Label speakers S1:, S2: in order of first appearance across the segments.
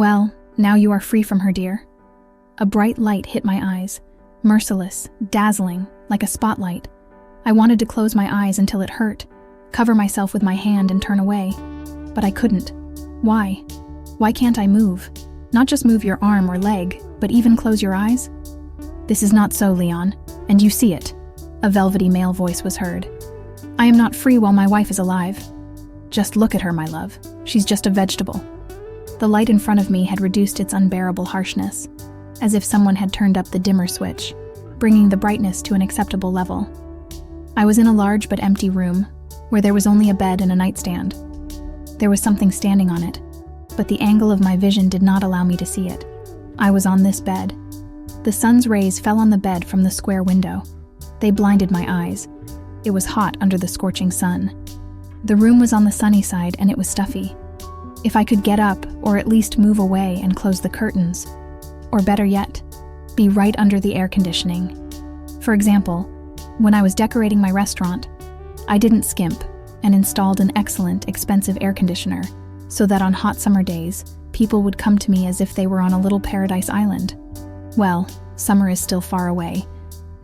S1: Well, now you are free from her, dear. A bright light hit my eyes, merciless, dazzling, like a spotlight. I wanted to close my eyes until it hurt, cover myself with my hand and turn away. But I couldn't. Why? Why can't I move? Not just move your arm or leg, but even close your eyes? This is not so, Leon, and you see it. A velvety male voice was heard. I am not free while my wife is alive. Just look at her, my love. She's just a vegetable. The light in front of me had reduced its unbearable harshness, as if someone had turned up the dimmer switch, bringing the brightness to an acceptable level. I was in a large but empty room, where there was only a bed and a nightstand. There was something standing on it, but the angle of my vision did not allow me to see it. I was on this bed. The sun's rays fell on the bed from the square window. They blinded my eyes. It was hot under the scorching sun. The room was on the sunny side and it was stuffy. If I could get up, or at least move away and close the curtains, or better yet, be right under the air conditioning. For example, when I was decorating my restaurant, I didn't skimp and installed an excellent, expensive air conditioner so that on hot summer days, people would come to me as if they were on a little paradise island. Well, summer is still far away.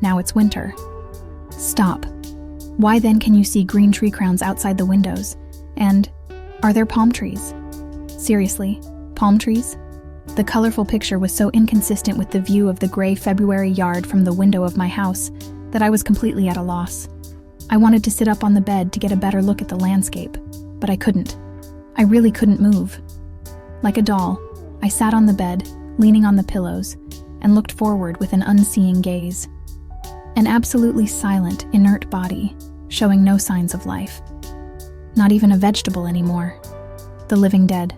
S1: Now it's winter. Stop. Why then can you see green tree crowns outside the windows? And are there palm trees? Seriously, palm trees? The colorful picture was so inconsistent with the view of the gray February yard from the window of my house that I was completely at a loss. I wanted to sit up on the bed to get a better look at the landscape, but I couldn't. I really couldn't move. Like a doll, I sat on the bed, leaning on the pillows, and looked forward with an unseeing gaze. An absolutely silent, inert body, showing no signs of life. Not even a vegetable anymore. The living dead.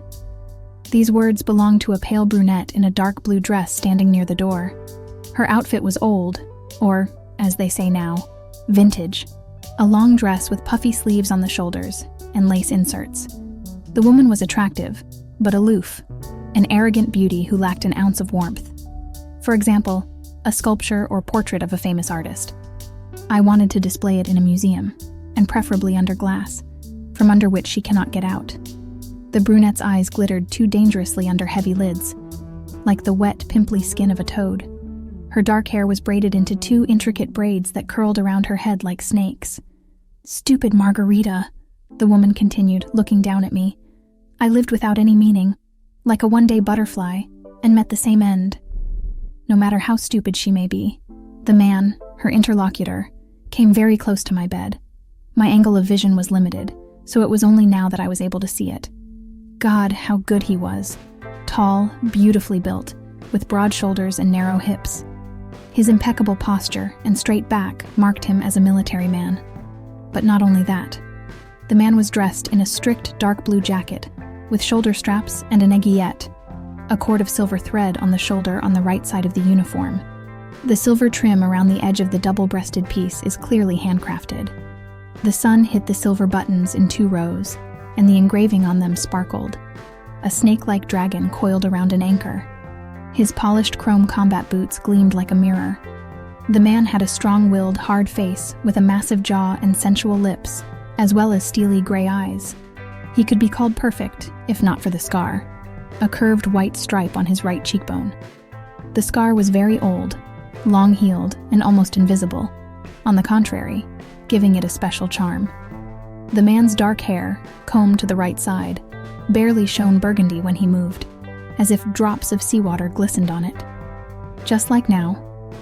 S1: These words belonged to a pale brunette in a dark blue dress standing near the door. Her outfit was old, or, as they say now, vintage. A long dress with puffy sleeves on the shoulders and lace inserts. The woman was attractive, but aloof, an arrogant beauty who lacked an ounce of warmth. For example, a sculpture or portrait of a famous artist. I wanted to display it in a museum, and preferably under glass, from under which she cannot get out. The brunette's eyes glittered too dangerously under heavy lids, like the wet, pimply skin of a toad. Her dark hair was braided into two intricate braids that curled around her head like snakes. Stupid Margarita, the woman continued, looking down at me. I lived without any meaning, like a one-day butterfly, and met the same end. No matter how stupid she may be, the man, her interlocutor, came very close to my bed. My angle of vision was limited, so it was only now that I was able to see it. God, how good he was. Tall, beautifully built, with broad shoulders and narrow hips. His impeccable posture and straight back marked him as a military man. But not only that. The man was dressed in a strict dark blue jacket, with shoulder straps and an aiguillette, a cord of silver thread on the shoulder on the right side of the uniform. The silver trim around the edge of the double-breasted piece is clearly handcrafted. The sun hit the silver buttons in 2 rows, and the engraving on them sparkled. A snake-like dragon coiled around an anchor. His polished chrome combat boots gleamed like a mirror. The man had a strong-willed, hard face with a massive jaw and sensual lips, as well as steely gray eyes. He could be called perfect, if not for the scar, a curved white stripe on his right cheekbone. The scar was very old, long-heeled, and almost invisible, on the contrary, giving it a special charm. The man's dark hair, combed to the right side, barely shone burgundy when he moved, as if drops of seawater glistened on it. Just like now,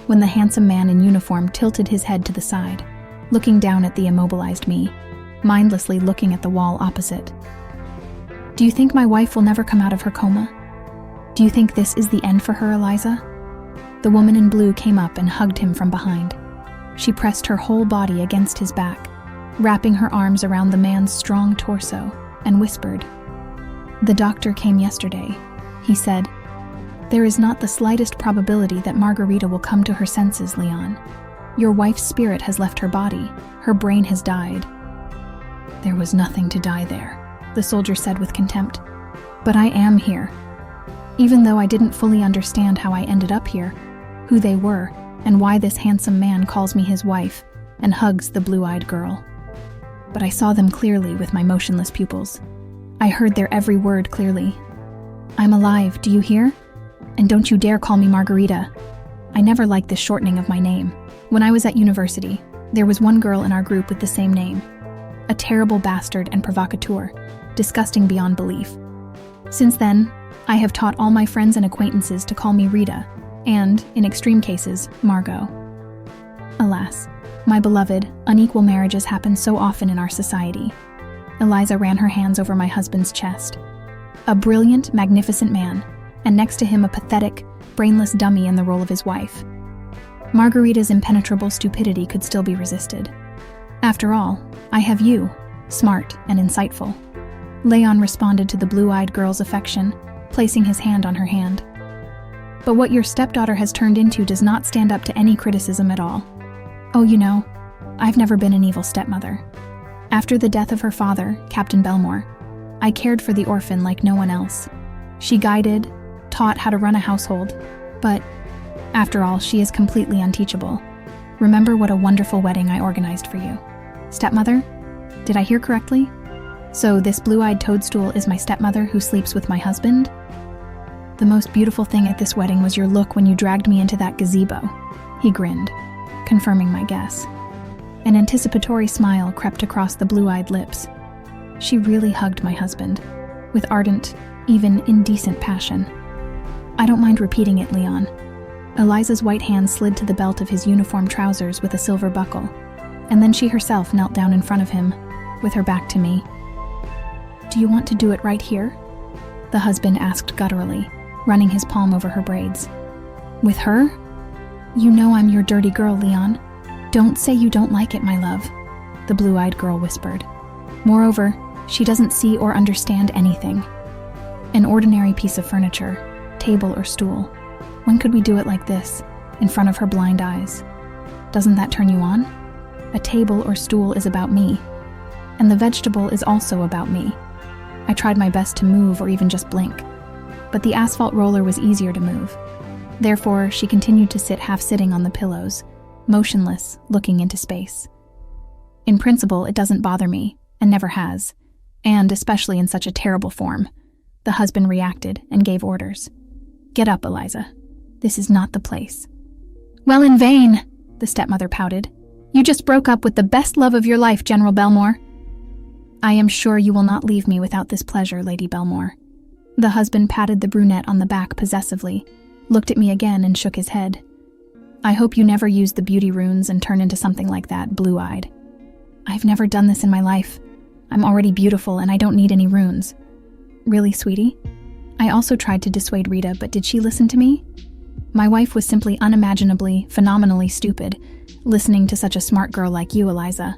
S1: when the handsome man in uniform tilted his head to the side, looking down at the immobilized me, mindlessly looking at the wall opposite. Do you think my wife will never come out of her coma? Do you think this is the end for her, Eliza? The woman in blue came up and hugged him from behind. She pressed her whole body against his back, wrapping her arms around the man's strong torso, and whispered, "The doctor came yesterday," he said. "There is not the slightest probability that Margarita will come to her senses, Leon. Your wife's spirit has left her body. Her brain has died." "There was nothing to die there," the soldier said with contempt. "But I am here. Even though I didn't fully understand how I ended up here, who they were, and why this handsome man calls me his wife and hugs the blue-eyed girl. But I saw them clearly with my motionless pupils. I heard their every word clearly. I'm alive, do you hear? And don't you dare call me Margarita. I never liked this shortening of my name. When I was at university, there was one girl in our group with the same name. A terrible bastard and provocateur, disgusting beyond belief. Since then, I have taught all my friends and acquaintances to call me Rita, and, in extreme cases, Margot. Alas, my beloved, unequal marriages happen so often in our society. Eliza ran her hands over my husband's chest. A brilliant, magnificent man, and next to him a pathetic, brainless dummy in the role of his wife. Margarita's impenetrable stupidity could still be resisted. After all, I have you, smart and insightful. Leon responded to the blue-eyed girl's affection, placing his hand on her hand. But what your stepdaughter has turned into does not stand up to any criticism at all. Oh, you know, I've never been an evil stepmother. After the death of her father, Captain Belmore, I cared for the orphan like no one else. She guided, taught how to run a household, but, after all, she is completely unteachable. Remember what a wonderful wedding I organized for you. Stepmother? Did I hear correctly? So this blue-eyed toadstool is my stepmother who sleeps with my husband? The most beautiful thing at this wedding was your look when you dragged me into that gazebo. He grinned, confirming my guess. An anticipatory smile crept across the blue-eyed lips. She really hugged my husband, with ardent, even indecent passion. I don't mind repeating it, Leon. Eliza's white hand slid to the belt of his uniform trousers with a silver buckle, and then she herself knelt down in front of him, with her back to me. Do you want to do it right here? The husband asked gutturally, running his palm over her braids. With her? You know I'm your dirty girl, Leon. Don't say you don't like it, my love, the blue-eyed girl whispered. Moreover, she doesn't see or understand anything. An ordinary piece of furniture, table or stool. When could we do it like this, in front of her blind eyes? Doesn't that turn you on? A table or stool is about me, and the vegetable is also about me. I tried my best to move or even just blink, but the asphalt roller was easier to move. Therefore, she continued to sit half-sitting on the pillows, motionless, looking into space. In principle, it doesn't bother me, and never has, and especially in such a terrible form. The husband reacted and gave orders. Get up, Eliza. This is not the place. Well, in vain, the stepmother pouted. You just broke up with the best love of your life, General Belmore. I am sure you will not leave me without this pleasure, Lady Belmore. The husband patted the brunette on the back possessively, looked at me again and shook his head. I hope you never use the beauty runes and turn into something like that, blue-eyed. I've never done this in my life. I'm already beautiful and I don't need any runes. Really, sweetie? I also tried to dissuade Rita, but did she listen to me? My wife was simply unimaginably, phenomenally stupid, listening to such a smart girl like you, Eliza.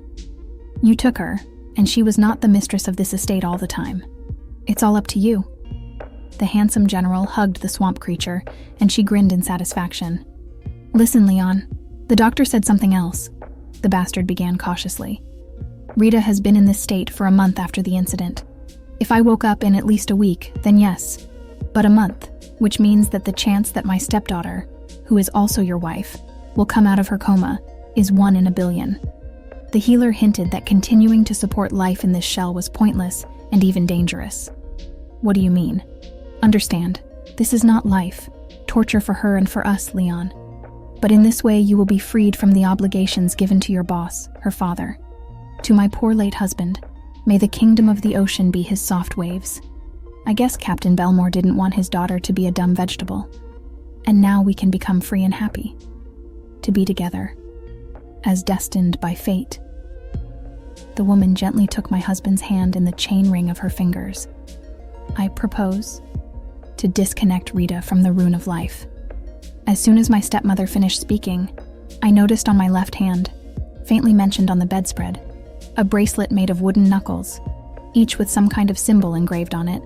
S1: You took her, and she was not the mistress of this estate all the time. It's all up to you. The handsome general hugged the swamp creature, and she grinned in satisfaction. Listen, Leon, the doctor said something else, the bastard began cautiously. Rita has been in this state for a month after the incident. If I woke up in at least a week, then yes, but a month, which means that the chance that my stepdaughter, who is also your wife, will come out of her coma is 1 in a billion. The healer hinted that continuing to support life in this shell was pointless and even dangerous. What do you mean? Understand, this is not life, torture for her and for us, Leon. But in this way you will be freed from the obligations given to your boss, her father. To my poor late husband, may the kingdom of the ocean be his soft waves. I guess Captain Belmore didn't want his daughter to be a dumb vegetable. And now we can become free and happy. To be together, as destined by fate. The woman gently took my husband's hand in the chain ring of her fingers. I propose to disconnect Rita from the rune of life. As soon as my stepmother finished speaking, I noticed on my left hand, faintly mentioned on the bedspread, a bracelet made of wooden knuckles, each with some kind of symbol engraved on it.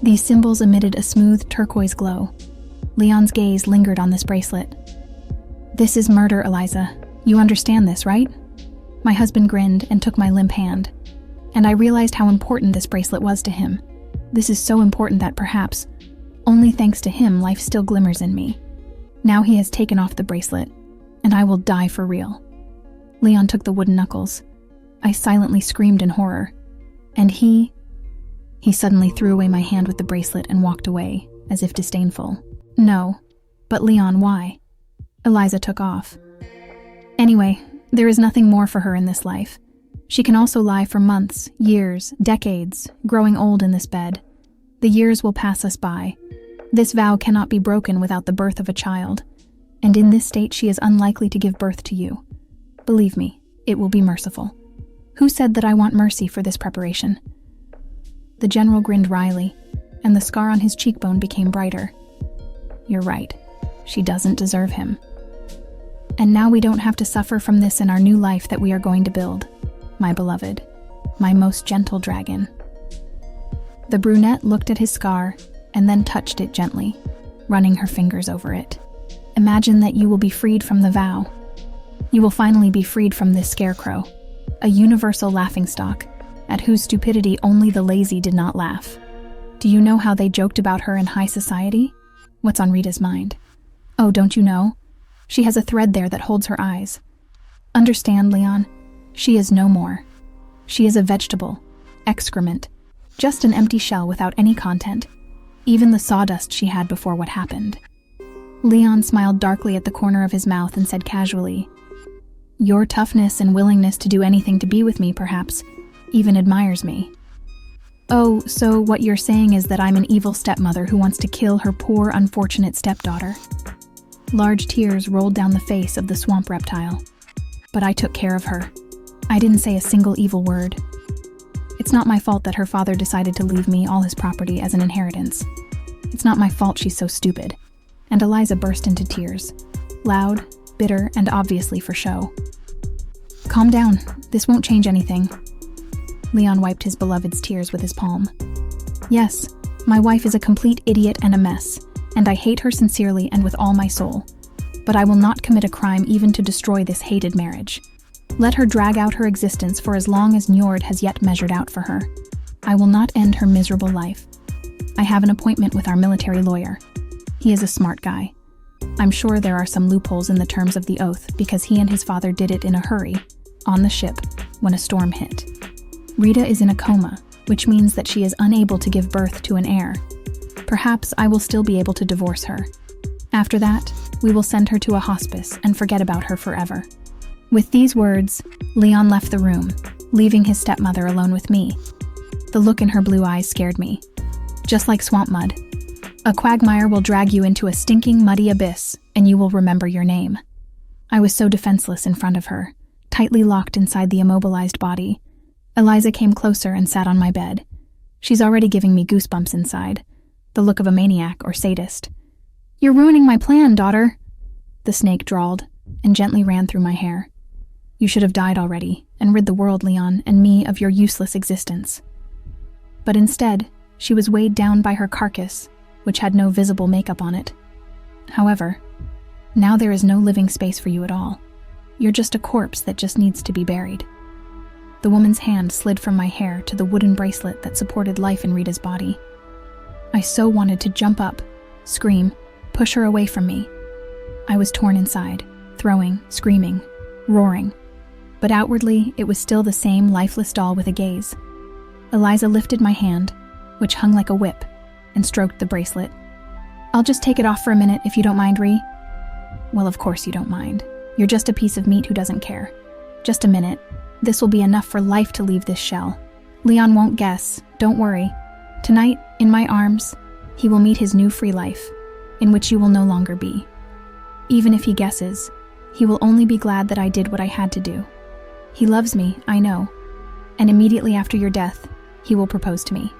S1: These symbols emitted a smooth turquoise glow. Leon's gaze lingered on this bracelet. This is murder, Eliza. You understand this, right? My husband grinned and took my limp hand, and I realized how important this bracelet was to him. This is so important that perhaps, only thanks to him, life still glimmers in me. Now he has taken off the bracelet, and I will die for real. Leon took the wooden knuckles. I silently screamed in horror, and he He suddenly threw away my hand with the bracelet and walked away, as if disdainful. No. But Leon, why? Eliza took off. Anyway, there is nothing more for her in this life. She can also lie for months, years, decades, growing old in this bed. The years will pass us by. This vow cannot be broken without the birth of a child, and in this state she is unlikely to give birth to you. Believe me, it will be merciful. Who said that I want mercy for this preparation? The general grinned wryly, and the scar on his cheekbone became brighter. You're right. She doesn't deserve him. And now we don't have to suffer from this in our new life that we are going to build, my beloved, my most gentle dragon. The brunette looked at his scar and then touched it gently, running her fingers over it. Imagine that you will be freed from the vow. You will finally be freed from this scarecrow, a universal laughingstock, at whose stupidity only the lazy did not laugh. Do you know how they joked about her in high society? What's on Rita's mind? Oh, don't you know? She has a thread there that holds her eyes. Understand, Leon? She is no more. She is a vegetable, excrement, just an empty shell without any content, even the sawdust she had before what happened. Leon smiled darkly at the corner of his mouth and said casually, Your toughness and willingness to do anything to be with me, perhaps, even admires me. Oh, so what you're saying is that I'm an evil stepmother who wants to kill her poor, unfortunate stepdaughter. Large tears rolled down the face of the swamp reptile. But I took care of her. I didn't say a single evil word. It's not my fault that her father decided to leave me all his property as an inheritance. It's not my fault she's so stupid. And Eliza burst into tears. Loud, bitter, and obviously for show. Calm down. This won't change anything. Leon wiped his beloved's tears with his palm. Yes, my wife is a complete idiot and a mess, and I hate her sincerely and with all my soul. But I will not commit a crime even to destroy this hated marriage. Let her drag out her existence for as long as Njord has yet measured out for her. I will not end her miserable life. I have an appointment with our military lawyer. He is a smart guy. I'm sure there are some loopholes in the terms of the oath because he and his father did it in a hurry, on the ship, when a storm hit. Rita is in a coma, which means that she is unable to give birth to an heir. Perhaps I will still be able to divorce her. After that, we will send her to a hospice and forget about her forever. With these words, Leon left the room, leaving his stepmother alone with me. The look in her blue eyes scared me. Just like swamp mud. A quagmire will drag you into a stinking, muddy abyss, and you will remember your name. I was so defenseless in front of her, tightly locked inside the immobilized body. Eliza came closer and sat on my bed. She's already giving me goosebumps inside, the look of a maniac or sadist. You're ruining my plan, daughter, the snake drawled, and gently ran through my hair. You should have died already, and rid the world, Leon, and me of your useless existence. But instead, she was weighed down by her carcass, which had no visible makeup on it. However, now there is no living space for you at all. You're just a corpse that just needs to be buried. The woman's hand slid from my hair to the wooden bracelet that supported life in Rita's body. I so wanted to jump up, scream, push her away from me. I was torn inside, throwing, screaming, roaring. But outwardly, it was still the same lifeless doll with a gaze. Eliza lifted my hand, which hung like a whip, and stroked the bracelet. I'll just take it off for a minute if you don't mind, Ree. Well, of course you don't mind. You're just a piece of meat who doesn't care. Just a minute. This will be enough for life to leave this shell. Leon won't guess, don't worry. Tonight, in my arms, he will meet his new free life, in which you will no longer be. Even if he guesses, he will only be glad that I did what I had to do. He loves me, I know, and immediately after your death, he will propose to me.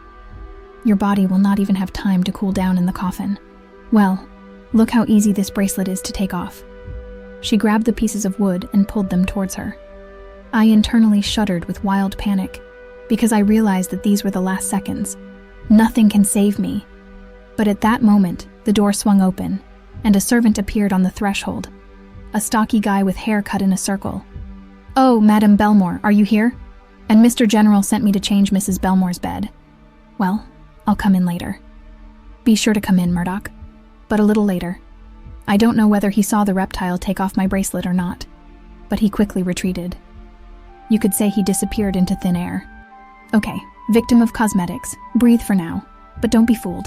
S1: Your body will not even have time to cool down in the coffin. Well, look how easy this bracelet is to take off. She grabbed the pieces of wood and pulled them towards her. I internally shuddered with wild panic, because I realized that these were the last seconds. Nothing can save me. But at that moment, the door swung open, and a servant appeared on the threshold. A stocky guy with hair cut in a circle. Oh, Madame Belmore, are you here? And Mr. General sent me to change Mrs. Belmore's bed. Well, I'll come in later. Be sure to come in, Murdoch. But a little later. I don't know whether he saw the reptile take off my bracelet or not, but he quickly retreated. You could say he disappeared into thin air. Okay, Victim of cosmetics, breathe for now, but don't be fooled.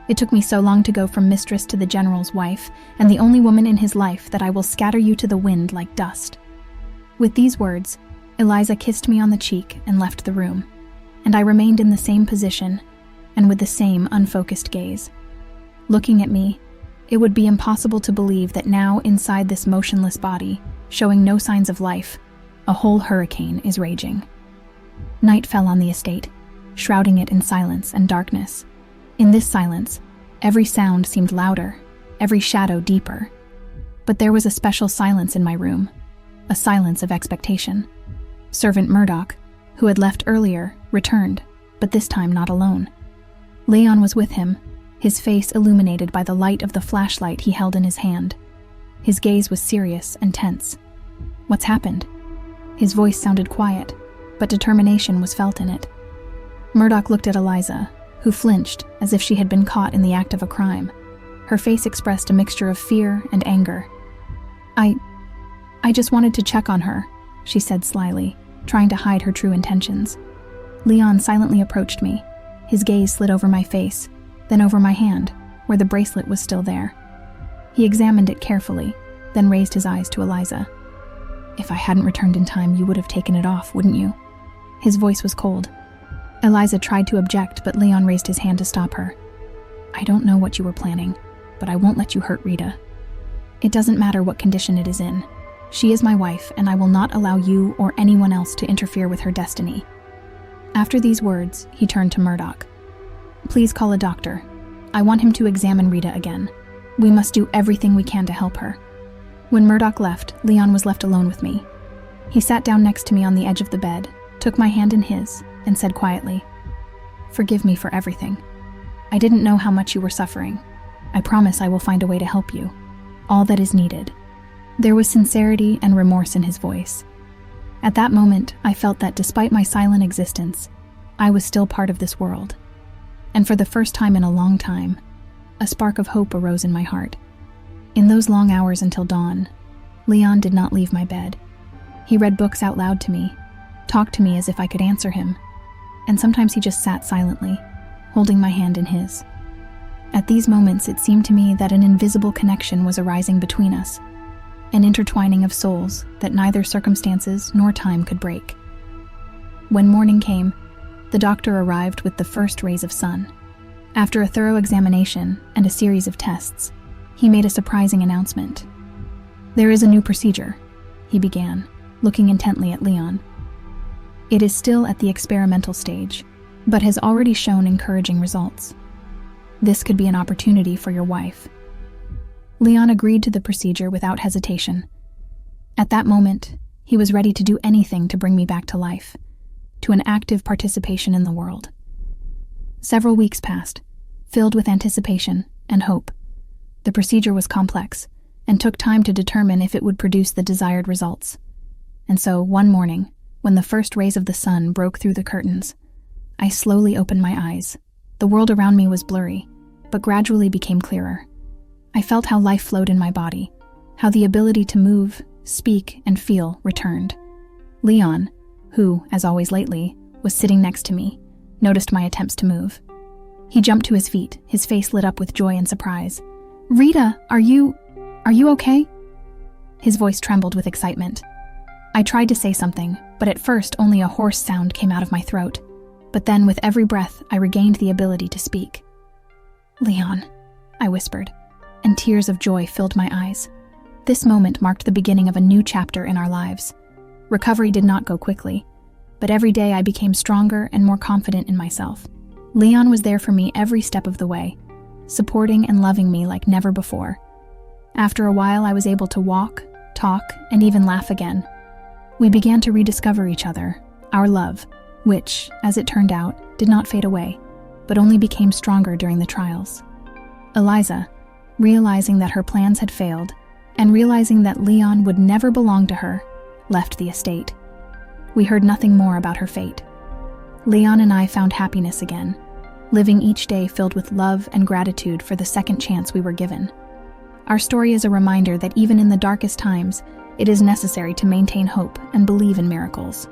S1: It took me so long to go from mistress to the general's wife, and the only woman in his life, that I will scatter you to the wind like dust." With these words, Eliza kissed me on the cheek and left the room, and I remained in the same position and with the same unfocused gaze. Looking at me, it would be impossible to believe that now, inside this motionless body, showing no signs of life, a whole hurricane is raging. Night fell on the estate, shrouding it in silence and darkness. In this silence, every sound seemed louder, every shadow deeper. But there was a special silence in my room, a silence of expectation. Servant Murdoch, who had left earlier, returned, but this time not alone. Leon was with him, his face illuminated by the light of the flashlight he held in his hand. His gaze was serious and tense. "What's happened?" His voice sounded quiet, but determination was felt in it. Murdoch looked at Eliza, who flinched as if she had been caught in the act of a crime. Her face expressed a mixture of fear and anger. I just wanted to check on her," she said slyly, trying to hide her true intentions. Leon silently approached me. His gaze slid over my face, then over my hand, where the bracelet was still there. He examined it carefully, then raised his eyes to Eliza. "If I hadn't returned in time, you would have taken it off, wouldn't you?" His voice was cold. Eliza tried to object, but Leon raised his hand to stop her. "I don't know what you were planning, but I won't let you hurt Rita. It doesn't matter what condition it is in. She is my wife, and I will not allow you or anyone else to interfere with her destiny." After these words, he turned to Murdoch. "Please call a doctor. I want him to examine Rita again. We must do everything we can to help her." When Murdoch left, Leon was left alone with me. He sat down next to me on the edge of the bed, took my hand in his, and said quietly, "Forgive me for everything. I didn't know how much you were suffering. I promise I will find a way to help you. All that is needed." There was sincerity and remorse in his voice. At that moment, I felt that despite my silent existence, I was still part of this world. And for the first time in a long time, a spark of hope arose in my heart. In those long hours until dawn, Leon did not leave my bed. He read books out loud to me, talked to me as if I could answer him, and sometimes he just sat silently, holding my hand in his. At these moments, it seemed to me that an invisible connection was arising between us, an intertwining of souls that neither circumstances nor time could break. When morning came, the doctor arrived with the first rays of sun. After a thorough examination and a series of tests, he made a surprising announcement. "There is a new procedure," he began, looking intently at Leon. "It is still at the experimental stage, but has already shown encouraging results. This could be an opportunity for your wife." Leon agreed to the procedure without hesitation. At that moment, he was ready to do anything to bring me back to life, to an active participation in the world. Several weeks passed, filled with anticipation and hope. The procedure was complex, and took time to determine if it would produce the desired results. And so, one morning, when the first rays of the sun broke through the curtains, I slowly opened my eyes. The world around me was blurry, but gradually became clearer. I felt how life flowed in my body, how the ability to move, speak, and feel returned. Leon, who, as always lately, was sitting next to me, noticed my attempts to move. He jumped to his feet, his face lit up with joy and surprise. "Rita, are you okay?" His voice trembled with excitement. I tried to say something, but at first only a hoarse sound came out of my throat. But then, with every breath, I regained the ability to speak. "Leon," I whispered, and tears of joy filled my eyes. This moment marked the beginning of a new chapter in our lives. Recovery did not go quickly, but every day I became stronger and more confident in myself. Leon was there for me every step of the way, supporting and loving me like never before. After a while, I was able to walk, talk, and even laugh again. We began to rediscover each other, our love, which, as it turned out, did not fade away, but only became stronger during the trials. Eliza, realizing that her plans had failed, and realizing that Leon would never belong to her, left the estate. We heard nothing more about her fate. Leon and I found happiness again, living each day filled with love and gratitude for the second chance we were given. Our story is a reminder that even in the darkest times, it is necessary to maintain hope and believe in miracles.